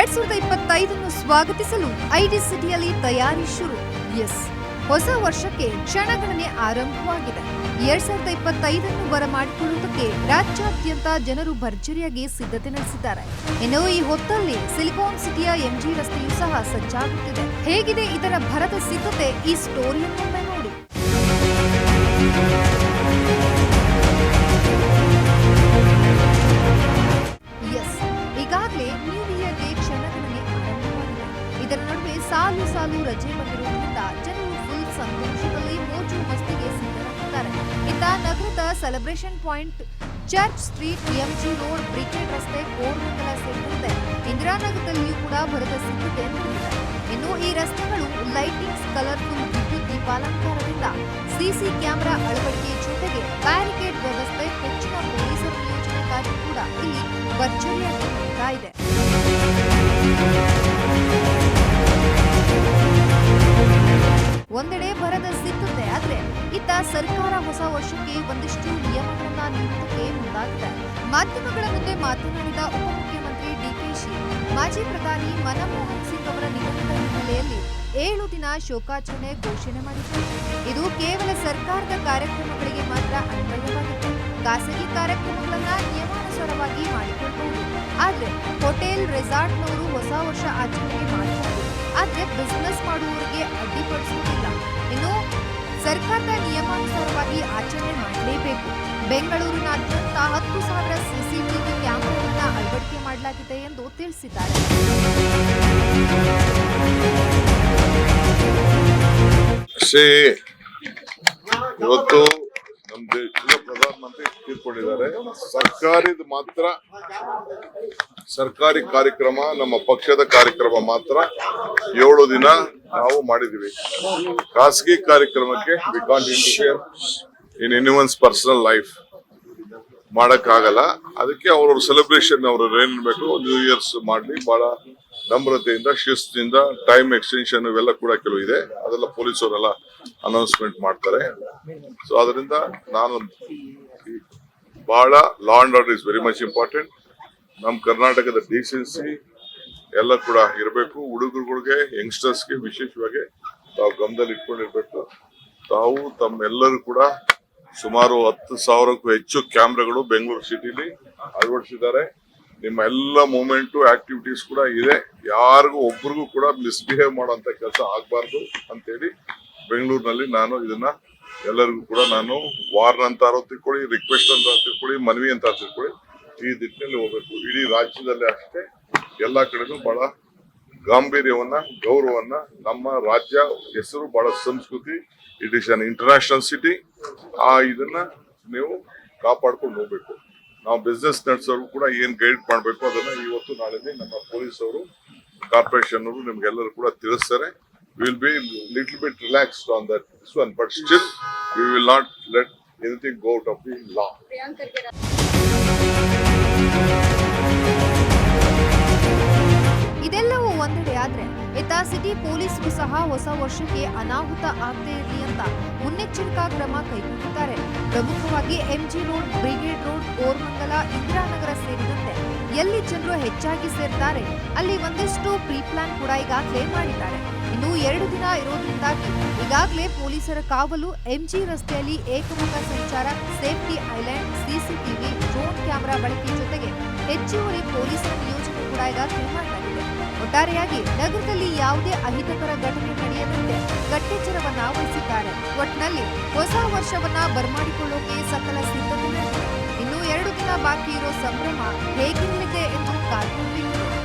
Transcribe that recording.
2025 ಸ್ವಾಗತಿಸಲು ಐಡಿ ಸಿಟಿಯಲ್ಲಿ ತಯಾರಿ ಶುರು. ಹೊಸ ವರ್ಷಕ್ಕೆ ಕ್ಷಣಗಣನೆ ಆರಂಭವಾಗಿದೆ. 2025 ಬರಮಾಡಿಕೊಳ್ಳುವುದಕ್ಕೆ ರಾಜ್ಯಾದ್ಯಂತ ಜನರು ಭರ್ಜರಿಯಾಗಿ ಸಿದ್ಧತೆ ನಡೆಸಿದ್ದಾರೆ. ಇನ್ನು ಈ ಹೊತ್ತಲ್ಲಿ ಸಿಲಿಕಾನ್ ಸಿಟಿಯ ಎಂಜಿ ರಸ್ತೆಯೂ ಸಹ ಸಜ್ಜಾಗುತ್ತಿದೆ. ಹೇಗಿದೆ ಇದರ ಭರದ ಸಿದ್ಧತೆ? ಈ ಸ್ಟೋರಿಯನ್ನೊಮ್ಮೆ ನೋಡಿ. ಈಗಾಗಲೇ ನ್ಯೂ ಇಯರ್ಗೆ ಕ್ಷಣಗಣನೆ ಆರಂಭವಾಗಿದೆ. ಇದರ ನಡುವೆ ಸಾಲು ಸಾಲು ರಜೆ ಬಂದಿರುವುದರಿಂದ ಜನರು ಫುಲ್ ಸಂತೋಷದಲ್ಲಿ ಮೋಜು ಮಸ್ತಿಗೆ ಸಿದ್ಧರಾಗಿದ್ದಾರೆ. ಇತ್ತ ನಗರದ celebration point, Church Street, MG Road, Brigade ರಸ್ತೆ, ಕೋರಮಂಗಲ ಸೇರಿದಂತೆ ಇಂದಿರಾನಗರದಲ್ಲಿಯೂ ಕೂಡ ಭರದ ಸಿದ್ಧತೆ ನಡೆದಿದೆ. ಇನ್ನು ಈ ರಸ್ತೆಗಳು ಲೈಟಿಂಗ್ಸ್, ಕಲರ್ಫುಲ್ ವಿದ್ಯುತ್ ದೀಪಾಲಂಕಾರದಿಂದ, ಸಿಸಿ ಕ್ಯಾಮೆರಾ ಅಳವಡಿಕೆ ಜೊತೆಗೆ ಬ್ಯಾರಿಕೇಡ್ ವ್ಯವಸ್ಥೆ, ಹೆಚ್ಚಿನ ಪೊಲೀಸರ ನಿಯೋಜನೆ ಕಾರ್ಯ ಕೂಡ ಇಲ್ಲಿ ಭರ್ಜರಿಯಾಗಿ ನಡೀತಾ ಇದೆ. ಒಂದೆಡೆ ಭರದ ಸಿದ್ಧತೆ ಆದ್ರೆ ಇತ್ತ ಸರ್ಕಾರ ಹೊಸ ವರ್ಷಕ್ಕೆ ಒಂದಿಷ್ಟು ನಿಯಮಗಳನ್ನ ನೀಡುವುದಕ್ಕೆ ಮುಂದಾಗಿದೆ. ಮಾಧ್ಯಮಗಳ ಮುಂದೆ ಮಾತನಾಡಿದ ಉಪಮುಖ್ಯಮಂತ್ರಿ ಡಿಕೆಶಿ, ಮಾಜಿ ಪ್ರಧಾನಿ ಮನಮೋಹನ್ ಸಿಂಗ್ ಅವರ ನಿಧನದ ಹಿನ್ನೆಲೆಯಲ್ಲಿ 7 ದಿನ ಶೋಕಾಚರಣೆ ಘೋಷಣೆ ಮಾಡಿದ್ದಾರೆ. ಇದು ಕೇವಲ ಸರ್ಕಾರದ ಕಾರ್ಯಕ್ರಮಗಳಿಗೆ ಮಾತ್ರ ಅನ್ವಯವಾಗಿದೆ. ಖಾಸಗಿ ಕಾರ್ಯಕ್ರಮಗಳನ್ನ ನಿಯಮಾನುಸಾರವಾಗಿ ಮಾಡಿಕೊಳ್ಳಬಹುದು. ಆದ್ರೆ ಹೋಟೆಲ್, ರೆಸಾರ್ಟ್ನವರು ಹೊಸ ವರ್ಷ ಆಚರಣೆ ಮಾಡಬಹುದು. ಆದ್ರೆ ಬಿಸಿನೆಸ್ ಮಾಡುವವರಿಗೆ ಅಡ್ಡಿಪಡಿಸುವುದಿಲ್ಲ. ಇನ್ನು ಸರ್ಕಾರದ ನಿಯಮಾನುಸಾರವಾಗಿ ಆಚರಣೆ ಮಾಡಲೇಬೇಕು. ಬೆಂಗಳೂರಿನಾದ್ಯಂತ 10,000 ಸಿಸಿಟಿವಿ ಕ್ಯಾಮೆರಾಗಳನ್ನ ಅಳವಡಿಕೆ ಮಾಡಲಾಗಿದೆ ಎಂದು ತಿಳಿಸಿದ್ದಾರೆ. ಇವತ್ತು ನಮ್ಮ ದೇಶದ ಪ್ರಧಾನಮಂತ್ರಿ ತೀರ್ಕೊಂಡಿದ್ದಾರೆ. ಸರ್ಕಾರಿ ಕಾರ್ಯಕ್ರಮ, ನಮ್ಮ ಪಕ್ಷದ ಕಾರ್ಯಕ್ರಮ ಮಾತ್ರ 7 ದಿನ ನಾವು ಮಾಡಿದೀವಿ. ಖಾಸಗಿ ಕಾರ್ಯಕ್ರಮಕ್ಕೆ we can't interfere in anyone's personal life, ಮಾಡಕ್ಕಾಗಲ್ಲ. ಅದಕ್ಕೆ ಅವ್ರವ್ರ ಸೆಲೆಬ್ರೇಷನ್ ಅವ್ರ ಏನ್ ಬೇಕು ನ್ಯೂ ಇಯರ್ಸ್ ಮಾಡ್ಲಿ, ಬಹಳ ನಮ್ರತೆಯಿಂದ, ಶಿಸ್ತಿನಿಂದ, ಟೈಮ್ ಎಕ್ಸ್ಟೆನ್ಷನ್ ಇವೆಲ್ಲ ಕೂಡ ಕೆಲವು ಇದೆ. ಅದೆಲ್ಲ ಪೊಲೀಸವರೆಲ್ಲ ಅನೌನ್ಸ್ಮೆಂಟ್ ಮಾಡ್ತಾರೆ. ಸೊ ಅದರಿಂದ ನಾನು ಬಹಳ law and order is very much important. ನಮ್ಮ ಕರ್ನಾಟಕದ ಡಿಸೆನ್ಸಿ ಎಲ್ಲ ಕೂಡ ಇರಬೇಕು. ಹುಡುಗರುಗಳಿಗೆ, ಯಂಗ್ಸ್ಟರ್ಸ್ಗೆ ವಿಶೇಷವಾಗಿ ತಾವು ಗಮನದಲ್ಲಿ ಇಟ್ಕೊಂಡಿರ್ಬೇಕು. ತಾವು ತಮ್ಮೆಲ್ಲರೂ ಕೂಡ ಸುಮಾರು 10,000ಕ್ಕೂ ಹೆಚ್ಚು ಕ್ಯಾಮ್ರಾಗಳು ಬೆಂಗಳೂರು ಸಿಟಿಲಿ ಅಳವಡಿಸಿದ್ದಾರೆ. ನಿಮ್ಮ ಎಲ್ಲ ಮೂವ್ಮೆಂಟು, ಆಕ್ಟಿವಿಟೀಸ್ ಕೂಡ ಇದೆ. ಯಾರಿಗೂ ಒಬ್ರಿಗೂ ಕೂಡ ಮಿಸ್ಬಿಹೇವ್ ಮಾಡುವಂತ ಕೆಲಸ ಆಗ್ಬಾರ್ದು ಅಂತೇಳಿ ಬೆಂಗಳೂರಿನಲ್ಲಿ ನಾನು ಇದನ್ನ ಎಲ್ಲರಿಗೂ ಕೂಡ ನಾನು ವಾರ್ನ್ ಅಂತ ತಿಳ್ಕೊಳ್ಳಿ, ರಿಕ್ವೆಸ್ಟ್ ಅಂತ ತಿಳ್ಕೊಳ್ಳಿ, ಮನವಿ ಅಂತ ತಿಳ್ಕೊಳ್ಳಿ, ಈ ದಿಟ್ಟಿನಲ್ಲಿ ಹೋಗ್ಬೇಕು. ಇಡೀ ರಾಜ್ಯದಲ್ಲೇ ಅಷ್ಟೇ ಎಲ್ಲ ಕಡೆನೂ ಬಹಳ ಗಾಂಭೀರ್ಯವನ್ನ, ಗೌರವನ್ನ, ನಮ್ಮ ರಾಜ್ಯ ಹೆಸರು ಬಹಳ ಸಂಸ್ಕೃತಿ, it is an international city. ಇದನ್ನ ನೀವು ಕಾಪಾಡ್ಕೊಂಡು ಹೋಗ್ಬೇಕು. ನಾವು ಬಿಸ್ನೆಸ್ ನಡೆಸೋರು ಕೂಡ ಏನ್ ಗೈಡ್ ಮಾಡಬೇಕು ಅದನ್ನ ಇವತ್ತು ನಾಳೆ ನಮ್ಮ ಪೊಲೀಸ್ ಅವರು, ಕಾರ್ಪೊರೇಷನ್ ಅವರು ನಿಮ್ಗೆಲ್ಲರೂ ಕೂಡ ತಿಳಿಸ್ತಾರೆ. We will be little bit relaxed on that this one, but still we will not let anything go out of the law. ಇದೆಲ್ಲವೂ ಒಂದೆಡೆ ಆದ್ರೆ ಇತ್ತ ಸಿಟಿ ಪೊಲೀಸರು ಸಹ ಹೊಸ ವರ್ಷಕ್ಕೆ ಅನಾಹುತ ಆಗದೇ ಇರಲಿ ಅಂತ ಮುನ್ನೆಚ್ಚರಿಕಾ ಕ್ರಮ ಕೈಗೊಂಡಿದ್ದಾರೆ. ಪ್ರಮುಖವಾಗಿ MG Road, Brigade Road, Koramangala, Indiranagar ಸೇರಿದಂತೆ ಎಲ್ಲಿ ಜನರು ಹೆಚ್ಚಾಗಿ ಸೇರ್ತಾರೆ ಅಲ್ಲಿ ಒಂದಿಷ್ಟು ಪ್ರೀ ಪ್ಲಾನ್ ಕೂಡ ಈಗಾಗಲೇ ಮಾಡಿದ್ದಾರೆ. ಇನ್ನು 2 ದಿನ ಇರೋದ್ರಿಂದಾಗಿ ಈಗಾಗಲೇ ಪೊಲೀಸರ ಕಾವಲು, ಎಂಜಿ ರಸ್ತೆಯಲ್ಲಿ ಏಕಮುಖ ಸಂಚಾರ, safety island, CCTV, drone camera ಬಳಕೆ ಜೊತೆಗೆ ಹೆಚ್ಚುವರಿ ಪೊಲೀಸರ ನಿಯೋಜನೆ ಕೂಡ ಈಗಾಗಲೇ ಮಾಡಲಾಗಿದೆ. ಒಟ್ಟಾರೆಯಾಗಿ ನಗರದಲ್ಲಿ ಯಾವುದೇ ಅಹಿತಕರ ಘಟನೆ ನಡೆಯದಂತೆ ಕಟ್ಟೆಚ್ಚರವನ್ನ ವಹಿಸಿದ್ದಾರೆ. ಒಟ್ಟಿನಲ್ಲಿ ಹೊಸ ವರ್ಷವನ್ನ ಬರಮಾಡಿಕೊಳ್ಳೋಕೆ ಸಕಲ ಸಿದ್ಧತೆ ನಡೆದಿದೆ. ಇನ್ನು 2 ದಿನ ಬಾಕಿ ಇರೋ ಸಂಭ್ರಮ ಹೇಗಿರಲಿದೆ ಎಂದು ಕಾದು ನೋಡಬೇಕು.